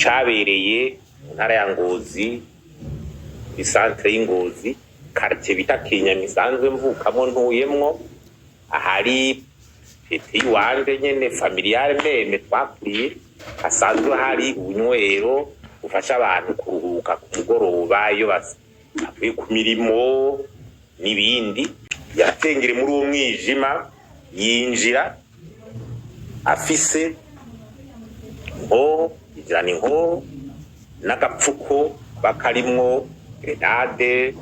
cabereye mu ntara ya Ngozi, isantre y'Ingozi, quartier bita Kinyami isanzwe mvukamo ntuyemwo, ahari peti wanje nyene familiare meme twakuriye, hasanzwe hari ubunywero bufasha abantu kuruhuka ku mugoroba iyo bavuye ku mirimo n'ibindi. Yatengere muri uwo mwijima yinjira afise inkoho n'agapfuko bakarimwo grenade,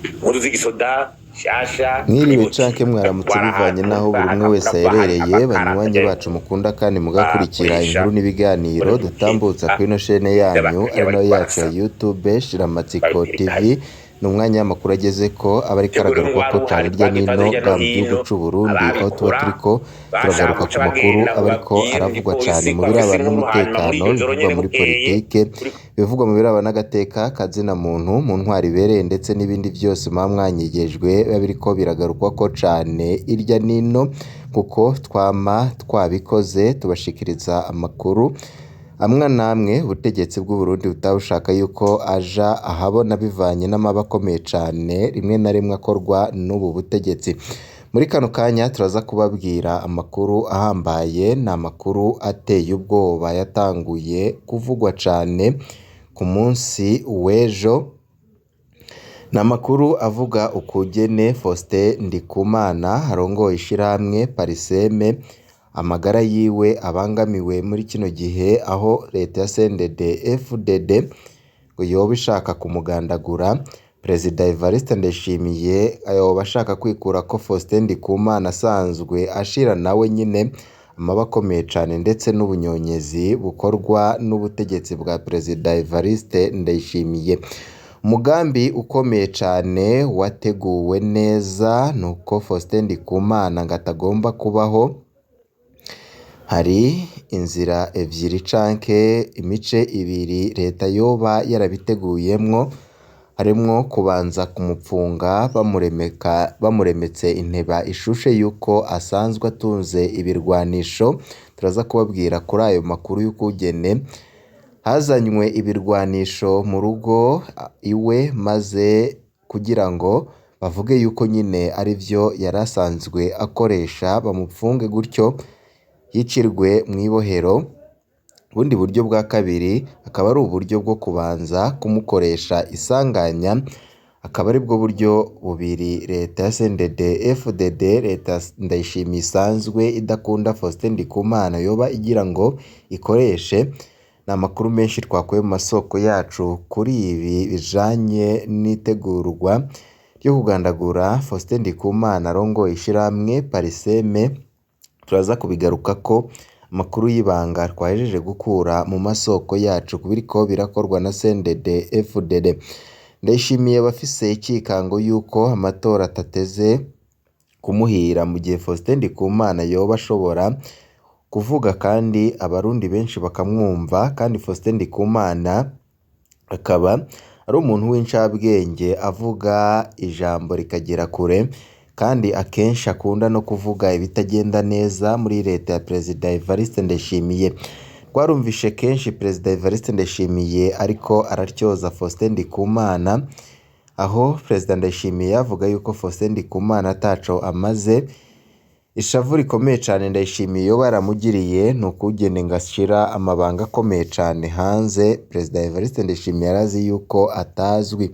impuzu z'igisoda shasha. Mwiriwe canke mwaramutse bivanye naho buri umwe wese aherereye, banywanyi bacu mukunda kandi mugakurikira inkuru n'ibiganiro dutambutsa kuri ino shene yanyu ari nayo yacu ya YouTube Shiramatsiko TV. Numwanya w'amakuru ageze ko abari karagaruka ko cyane irya nino mu gihugu cy'u Burundi, aho tuba turiko turagaruka ku makuru abariko aravugwa cyane mu birabana n'umutekano, bivugwa muri politike, bivugwa mu birabana n'agateka kazina muntu mu ntwari ibereye, ndetse n'ibindi byose mwanyigejwe babiriko biragarukwa ko cyane irya nino, kuko twama twabikoze tubashikiriza amakuru amwe namwe ubutegetsi bw'u Burundi butabushaka yuko aja ahabona bivanye n'amabakomeye cyane rimwe na rimwe akorwa n'ubu butegetsi. Muri kano kanya turaza kubabwira amakuru ahambaye, na makuru ateye ubwoba yatanguye kuvugwa cyane ku munsi w'ejo. Na makuru avuga ukugene Faustin Ndikumana arongoye ishirahamwe Pariseme amagara yiwe abangamiwe muri kino gihe, aho leta ya CNDD-FDD ngo yoba ishaka kumugandagura. Perezida Evariste Ndayishimiye yoba ashaka kwikura ko Faustin Ndikumana asanzwe ashira nawe nyine amabakomeye cyane, ndetse n'ubunyonyezi bukorwa n'ubutegetsi bwa Perezida Evariste Ndayishimiye. Umugambi ukomeye cyane wateguwe neza nuko Faustin Ndikumana ngo atagomba kubaho. Hari inzira ebyiri canke imice ibiri leta yoba yarabiteguyemwo, harimwo kubanza kumupfunga bamuremetse inteba ishushe yuko asanzwe atunze ibirwanisho. Turaza kubabwira kuri ayo makuru y'ukugene hazanywe ibirwanisho mu rugo iwe, maze kugira ngo bavuge yuko nyine ari byo yarasanzwe akoresha, bamupfunge gutyo yicirwe mu ibohero. Ubundi buryo bwa kabiri akaba ari uburyo bwo kubanza kumukoresha isanganya, akaba ari bwo buryo bubiri leta ya CNDD-FDD, leta Ndayishimiye isanzwe idakunda Faustin Ndikumana yoba igira ngo ikoreshe. Ni amakuru menshi twakuye mu masoko yacu kuri ibi bijanye n'itegurwa ryo kugandagura Faustin Ndikumana arongoye ishirahamwe Pariseme. Turaza kubigaruka ko amakuru y'ibanga twahejeje gukura mu masoko yacu kubiriko birakorwa na CNDD-FDD. Ndayishimiye bafise ikikango yuko amatora atateze kumuhira mu gihe Faustin Ndikumana yoba ashobora kuvuga kandi abarundi benshi bakamwumva, kandi Faustin Ndikumana akaba ari umuntu w'incabwenge avuga ijambo rikagera kure, kandi akenshi akunda no kuvuga ibitagenda neza muri leta ya Perezida Evariste Ndayishimiye. Twarumvishe kenshi Perezida Evariste Ndayishimiye ariko araryoza Faustin Ndikumana, aho Perezida Ndayishimiye avuga yuko Faustin Ndikumana ataco amaze. Ishavu rikomeye cyane Ndayishimiye yo baramugiriye ni ukugene ngo ashira amabanga akomeye cyane hanze. Perezida Evariste Ndayishimiye yarazi yuko atazwi.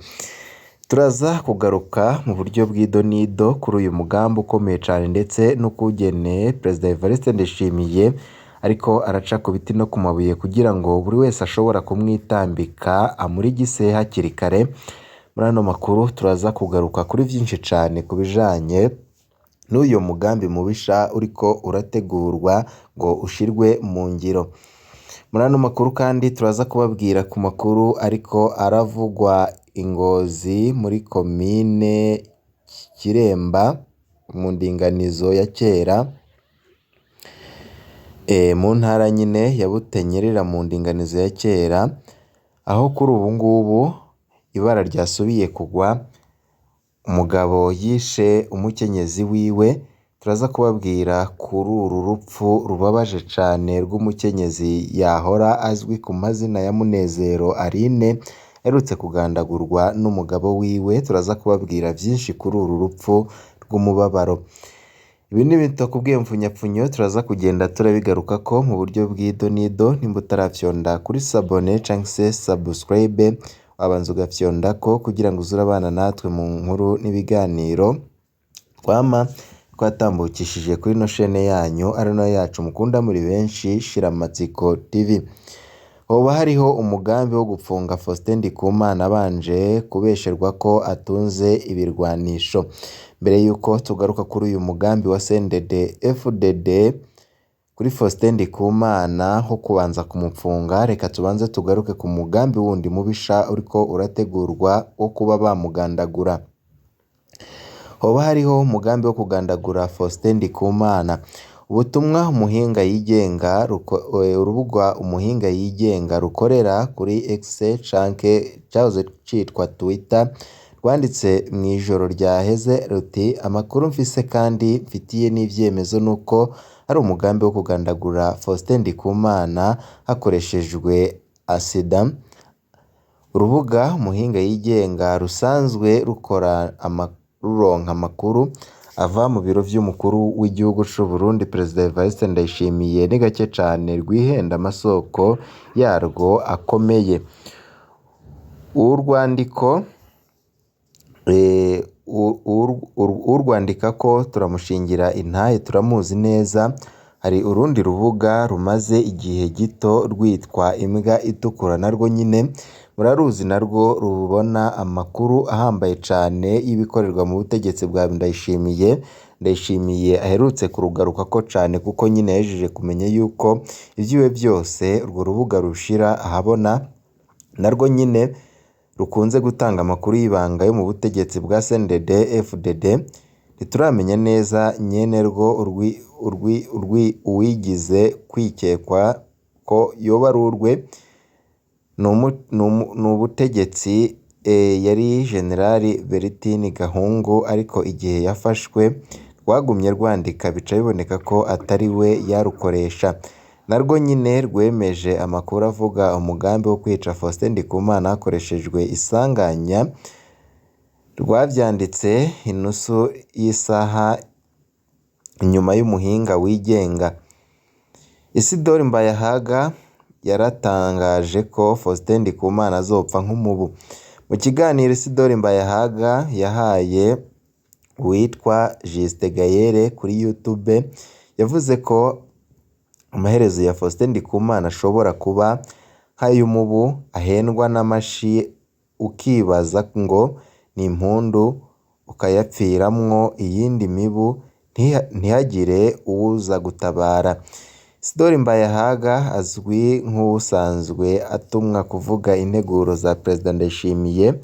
Turaza kugaruka mu buryo bw'idonido kuri uyu mugambi ukomeye cyane, ndetse n'ukugene Perezida Evariste Ndayishimiye ariko araca ku biti no ku mabuye kugira ngo buri wese ashobora kumwitambika amurigise hakiri kare. Muri ano makuru turaza kugaruka kuri byinshi cyane ku bijanye n'uyu mugambi mubisha uriko urategurwa ngo ushirwe mu ngiro. Muri ano makuru kandi turaza kubabwira ku makuru ariko aravugwa Ingozi muri komine Kiremba mu ndinganizo ya kera, mu ntara nyine ya Butanyerera mu ndinganizo ya kera, aho kuri ubu ngubu ibara ryasubiye kugwa. Umugabo yishe umukenyezi wiwe turaza kubabwira kuri uru rupfu rubabaje cane rw'umukenyezi yahora azwi ku mazina ya Munezero Aline aherutse kugandagurwa n'umugabo wiwe. Turaza kubabwira vyinshi kuri uru rupfu rw'umubabaro. Ibi ni bitakubwiye mfunyapfunyo turaza kugenda turabigarukako mu buryo bw'idonido. Nimba utarafyonda kuri sabone canke se subscribe wabanza ugafyondako kugira ngo uze urabana natwe mu nkuru n'ibiganiro twama twatambukishije kuri ino shene yanyu ari nayo yacu mukunda muri benshi Shiramatsiko TV. Hoba hariho umugambi wo gupfunga Faustin Ndikumana abanje kubesherwa ko atunze ibirwanisho. Mbere yuko tugaruka kuri uyu mugambi wa CNDD FDD kuri Faustin Ndikumana ho kubanza kumupfunga, reka tubanze tugaruke ku mugambi wundi mubisha uriko urategurwa wo kuba bamugandagura. Hoba hariho umugambi wo kugandagura Faustin Ndikumana. Ubutumwa umuhinga yigenga urubuga umuhinga yigenga rukorera kuri X canke cyahoze citwa Twitter rwanditse mu ijoro ryaheze ruti amakuru mfise kandi mfitiye n'ivyemezo nuko ari umugambi wo kugandagura Faustin Ndikumana hakoreshejwe asida. Urubuga umuhinga yigenga rusanzwe ruronka amakuru ava mu biro vy'umukuru w'igihugu c'u Burundi Perezida Evariste Ndayishimiye ni gake cane rwihenda amasoko yarwo akomeye. Urwandikako turamushingira intahe turamuzi neza. Hari urundi rubuga rumaze igihe gito rwitwa Imbwa Itukura narwo nyine muraruzi, narwo rubona amakuru ahambaye cane y'ibikorerwa mu butegetsi bwa Ndayishimiye aherutse kurugarukako cane kuko nyine yahejeje kumenya yuko ivyiwe byose urwo rubuga rushira ahabona. Narwo nyine rukunze gutanga amakuru y'ibanga yo mu butegetsi bwa CNDD FDD. Ntituramenya neza nyene rwo uwigize kwikekwa ko yoba ari urwe n'ubutegetsi yari Generali Bertine Gahungu, ariko igihe yafashwe rwagumye rwandika bica biboneka ko atari we yarukoresha. Narwo nyine rwemeje amakuru avuga umugambi wo kwica Faustin Ndikumana hakoreshejwe isanganya. Rwavyanditse inusu y'isaha inyuma y'umuhinga wigenga. Isidore Mbayahaga yaratangaje ko Faustin Ndikumana azopfa nk'umubu. Mu kiganiro Isidore Mbayahaga yahaye uwitwa Juste Gayere kuri YouTube yavuze ko amaherezo ya Faustin Ndikumana ashobora kuba nk'ay'umubu ahendwa n'amashi ukibaza ngo ni impundu ukayapfiramwo iyindi mibu ntihagire uwuza gutabara. Isidore Mbayahaga azwi nk'usanzwe atumwa kuvuga integuro za Perezida Ndayishimiye.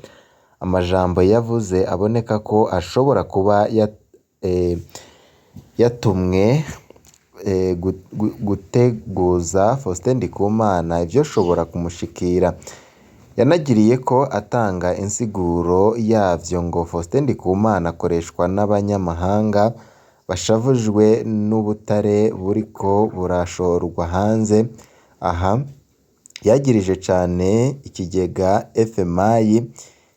Amajambo yavuze aboneka ko ashobora kuba yatumwe guteguza Faustin Ndikumana ivyo shobora kumushikira. Yanagiriye ko atanga insiguro yavyo ngo Faustin Ndikumana akoreshwa n'abanyamahanga bashavujwe n'ubutare buriko burashorwa hanze. Aha yagirije cane ikigega FMI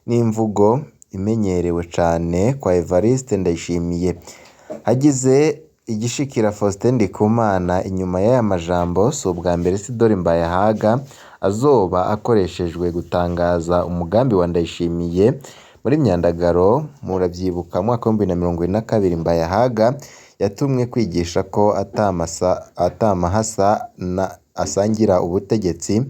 n'imvugo imenyerewe cane kwa Evariste Ndayishimiye. Hagize igishikira Faustin Ndikumana inyuma y'aya majambo si ubwa mbere Isidore Mbayahaga azoba akoreshejwe gutangaza umugambi wa Ndayishimiye. Muri Myandagaro muravyibuka mu mwaka wa 2022 Mbayahaga yatumwe kwigisha ko atamahasa asangira ubutegetsi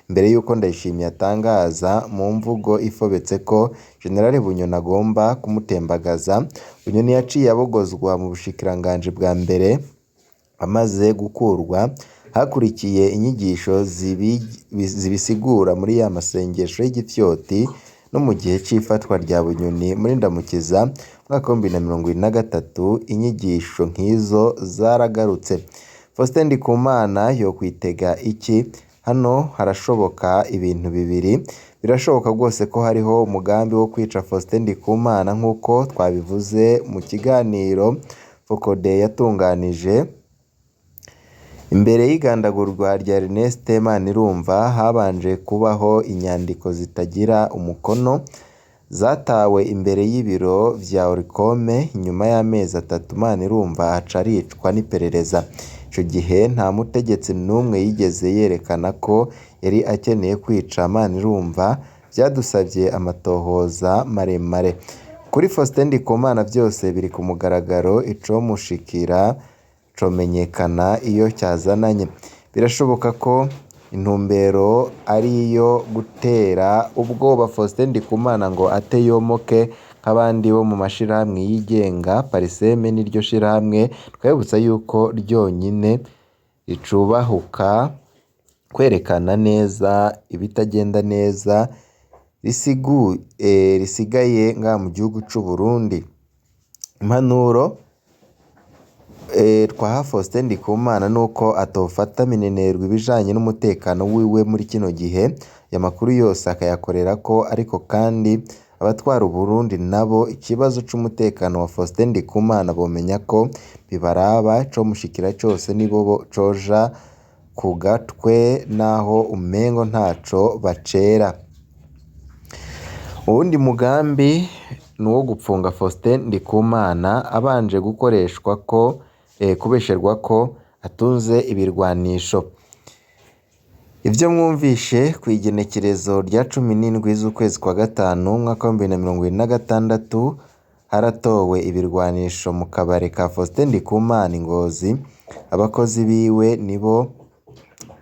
mbere yuko Ndayishimiye atangaza mu mvugo ifobetse ko General Bunyoni agomba kumutembagaza. Bunyoni yaciye abogozwa mu bushikiranganje bwa mbere amaze gukurwa. Hakurikiye inyigisho zibisigura muri ya masengesho y'igifyoti no mu gihe c'ifatwa rya Bunyoni muri Ndamukiza mwaka wa 2023 inyigisho nk'izo zaragarutse. Faustin Ndikumana yo kwitega iki? Hano harashoboka ibintu bibiri. Birashoboka rwose ko hariho umugambi wo kwica Faustin Ndikumana nk'uko twabivuze mu kiganiro. Focode yatunganije. Imbere y'igandagurwa rya Ernest Manirumva habanje kubaho inyandiko zitagira umukono zatawe imbere y'ibiro vya Oricome. Nyuma y'amezi 3 Manirumva aca aricwa n'iperereza. Ico gihe nta mutegetsi n'umwe yigeze yerekana ko yari akeneye kwica Manirumva. Vyadusavye amatohoza maremare. Kuri Faustin Ndikumana vyose biri ku mugaragaro, ico mushikira comenyekana iyo cyazananye. Birashoboka ko intumbero ari iyo gutera ubwoba Faustin Ndikumana ngo ateyomoke nk'abandi bo mu mashirahamwe yigenga. Pariseme n'iryo shirahamwe twabutsa yuko ryonyine ricubahuka kwerekana neza ibitagenda neza risigaye nga mu gihugu c'u Burundi. Impanuro twaha Faustin Ndikumana nuko atofata minenerwa ibijanye n'umutekano wiwe muri kino gihe. Amakuru yose akayakorera ko, ariko kandi abatwara Burundi nabo ikibazo c'umutekano wa Faustin Ndikumana bomenya ko bibaraba. Co mushikira cyose nibo coja ku gatwe naho umengo ntaco bacera. Uwundi mugambi nuwo gupfunga Faustin Ndikumana abanje gukoreshwa ko kubesherwa ko atunze ibirwanisho. Ivyo mwumvishe kwigenekerezo rya 17 z'ukwezi kwa gatanu mwaka wa 2026 haratowe ibirwanisho mu kabare ka Faustin Ndikumana i Ngozi. Abakozi biwe nibo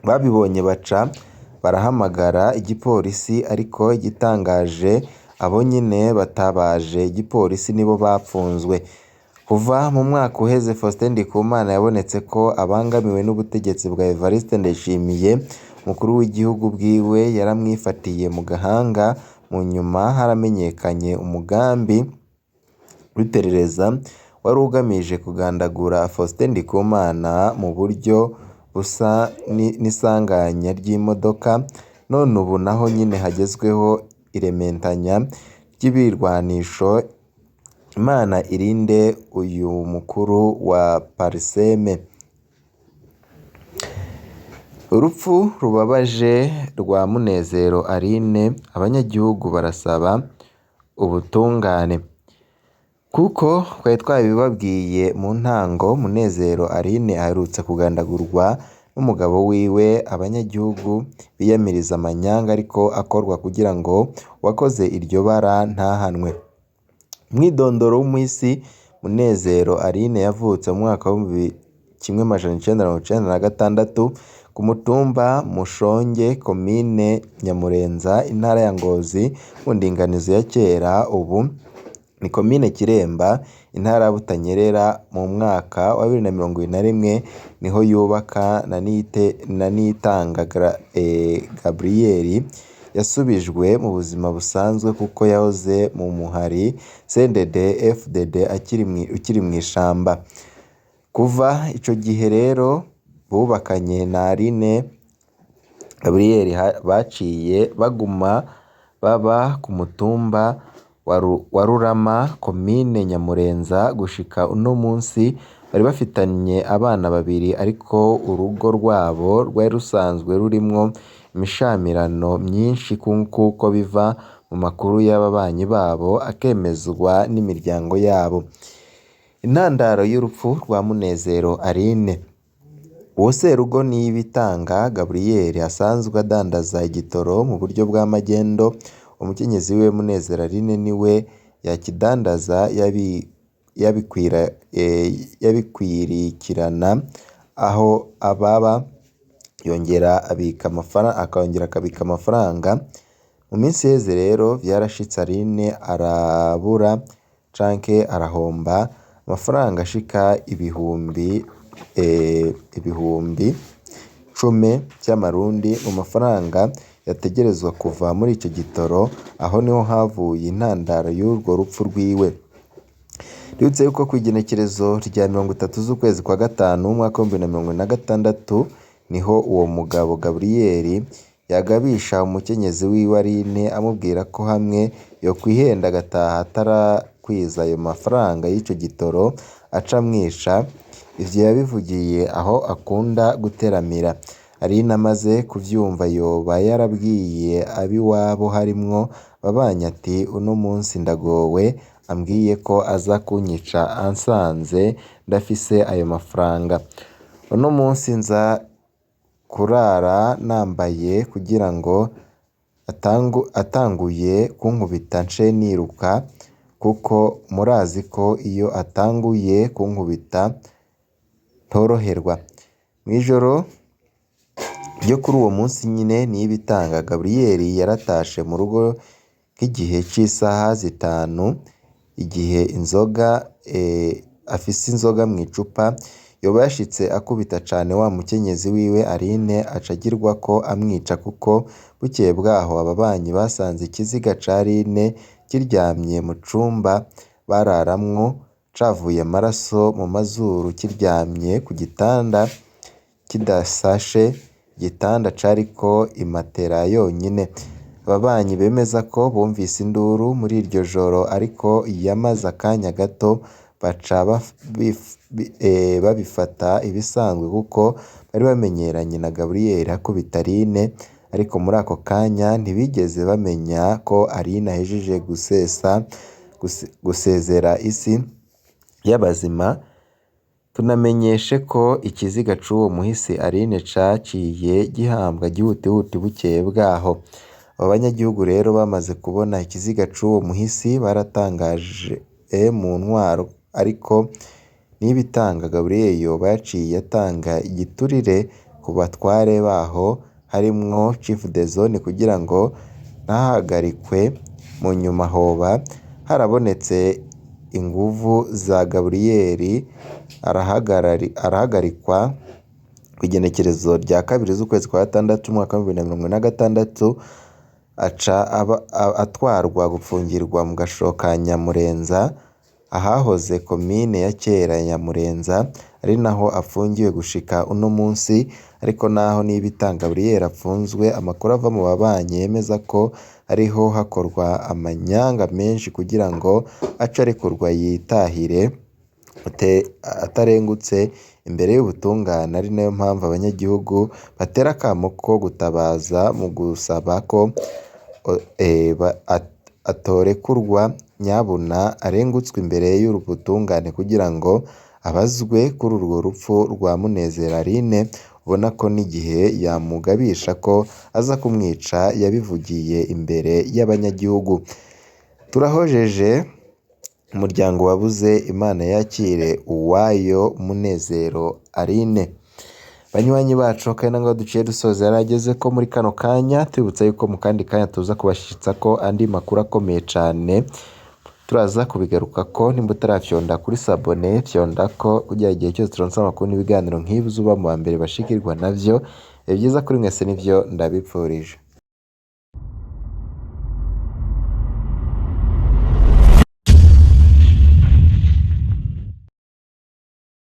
babibonye baca barahamagara igipolisi, ariko igitangaje abo nyine batabaje igipolisi nibo bapfunzwe. Kuva mu mwaka uheze Faustin Ndikumana yabonetse ko abangamiwe n'ubutegetsi bwa Evariste Ndayishimiye. Mukuru w'igihugu bwiwe yaramwifatiye mu gahanga. Mu nyuma haramenyekanye umugambi w'iperereza wari ugamije kugandagura Faustin Ndikumana mu buryo busa n'isanganya ry'imodoka. None ubu naho nyine hagezweho irementanya ry'ibirwanisho. Imana irinde uyu mukuru wa Pariseme. Urupfu rubabaje rwa Munezero Aline, abanyagihugu barasaba ubutungane. Kuko twari twabibabwiye mu ntango, Munezero Aline aherutse kugandagurwa n'umugabo wiwe. Abanyagihugu biyamiriza amanyanga ariko akorwa kugira ngo wakoze iryo bara ntahanwe. Mwidondoro w'umuhisi Munezero Aline yavutse mu mwaka wa 1996 ku mutumba Mushonge, komine Nyamurenza, intara ya Ngozi, mu ndinganizo ya kera. Ubu ni komine Kiremba, intara ya Butanyerera. Mu mwaka wa 2021 niho yubaka na Nitanga Gabriel yasubijwe mu buzima busanzwe kuko yahoze mu muhari CNDD FDD ukiri mu ishamba. Kuva ico gihe rero bubakanye na Aline Gabriel baciye baguma baba ku mutumba wa Rurama, komine Nyamurenza. Gushika uno munsi bari bafitanye abana babiri, ariko urugo rwabo rwari rusanzwe rurimwo imishamirano myinshi kuko biva mu makuru y'ababanyi babo akemezwa n'imiryango yabo. Intandaro y'urupfu rwa Munezero Aline. Uwo Serugo Niyibitanga Gabriel asanzwe adandaza igitoro mu buryo bw'amagendo. Umukenyezi we Munezero Aline niwe yakidandaza yabikwirikirana aho ababa akongera akabika amafaranga. Mu minsi yeze rero vyarashitse Aline arabura canke arahomba amafaranga ashika ibihumbi 10 by'amarundi mu mafaranga yategerezwa kuva muri ico gitoro. Aho niho havuye intandaro y'urwo rupfu rwiwe. Ributse yuko kwigenekerezo rya 30 z'ukwezi kwa gatanu mwaka wa 2026 niho uwo mugabo Gabriel yagabisha umukenyezi wiwe Aline amubwira ko hamwe yo kwihenda agataha atarakwiza ayo mafaranga y'ico gitoro aca amwica. Ivyo yabivugiye aho akunda guteramira. Aline amaze kuvyumva yoba yarabwiye ab'iwabo harimwo babanyi ati uno munsi ndagowe, ambwiye ko aza kunyica ansanze ndafise ayo mafaranga. Uno munsi nza kurara nambaye kugira ngo atanguye kunkubita nce niruka, kuko murazi ko iyo atanguye kunkubita ntoroherwa. Mw'ijoro ryo kuri uwo munsi nyine niyibitanga, Gaburiyeli yaratashe mu rugo nk'igihe c'isaha 5, igihe inzoga afise inzoga mw'icupa. Yoba yashitse akubita cane wa mukenyezi wiwe Aline aca agirwa ko amwica, kuko bukeye bwaho ababanyi basanze ikiziga ca Aline kiryamye mu cumba bararamwo cavuye amaraso mu mazuru, kiryamye ku gitanda kidasashe, igitanda cariko imatera yonyine. Ababanyi bemeza ko bumvise induru muri iryo joro, ariko yamaze akanya gato baca babifata ibisanzwe, kuko bari bamenyeranye na Gaburiyeli akubita Aline. Ariko muri ako kanya ntibigeze bamenya ko Aline ahejeje gusezera isi y'abazima. Tunamenyeshe ko ikiziga c'uwo muhisi Aline caciye gihambwa gihutihuti bukeye bwaho. Abo banyagihugu rero bamaze kubona ikiziga c'uwo muhisi baratangaje mu ntwaro, ariko niyibitanga Gaburiyeli yoba yaciye atanga igiturire ku batware baho harimwo Chef de Zone kugira ngo ntahagarikwe. Mu nyuma hoba harabonetse inguvu za Gaburiyeli arahagarikwa kw'igenekerezo rya 2 z'ukwezi kwa 6 umwaka wa 2026, aca atwarwa gupfungirwa mu gasho ka Nyamurenza ahahoze komine ya kera Nyamurenza, ari naho afungiwe gushika uno munsi. Ariko naho niyibitanga Gaburiyeli apfunzwe, amakuru ava mu babanyi yemeza ko ariho hakorwa amanyanga menshi kugira ngo ace arekurwa yitahire atarengutse imbere y'ubutungane. Ari nayo mpamvu abanyagihugu batera akamo ko gutabaza mu gusaba ko atorekurwa, nyabuna arengutswe imbere y'ubutungane kugira ngo abazwe kuri urwo rupfu rwa Munezero Aline. Ubona ko n'igihe yamugabisha ko aza kumwica yabivugiye imbere y'abanyagihugu. Turahojeje umuryango wabuze, Imana yakire uwayo Munezero Aline. Banywanyi bacu kandi ngo duciye dusoza yarageze ko muri kano kanya, tubibutsa yuko mu kandi kanya tuza kubashitsa ko andi makuru akomeye cane. Turaza kubigaruka ko nimba utarafyonda kuri sabone fyonda ko kugira igihe cyose turonse amakuru n'ibiganiro nk'ibi uba mu mbere bashikirwa navyo. Byiza kuri mwese nivyo ndabipfurije.